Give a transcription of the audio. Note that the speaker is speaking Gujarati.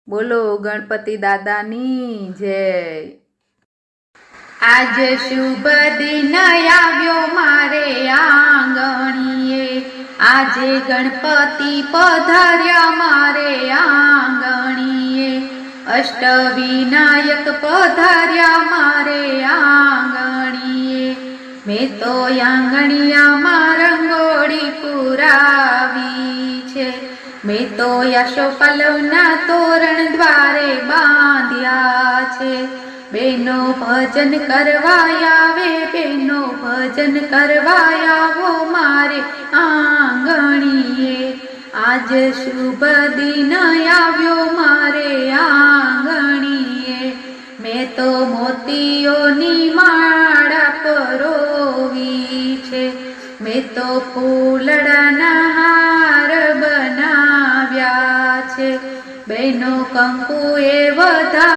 બોલો ગણપતિ દાદાની જય। આજ શુભ દિન આવ્યો મારે આંગણીએ, આજે ગણપતિ પધાર્યા મારે આંગણીએ, અષ્ટવિનાયક પધાર્યા મારે આંગણીએ। મેં તો આંગણિયામાં રંગોળી પુરાવી છે, મેં તો યશોપાલવના તોરણ દ્વારે બાંધ્યા છે। બેનો ભજન કરવા આવે, બેનો ભજન કરવા આવો મારે આંગણીએ, આજ શુભ દિન આવ્યો મારે આંગણીએ। મેં તો મોતીઓની માળા પરોવી છે, મેં તો ફૂલડાના હાર બનાવ્યા છે, બેનો કંકુ એ વધા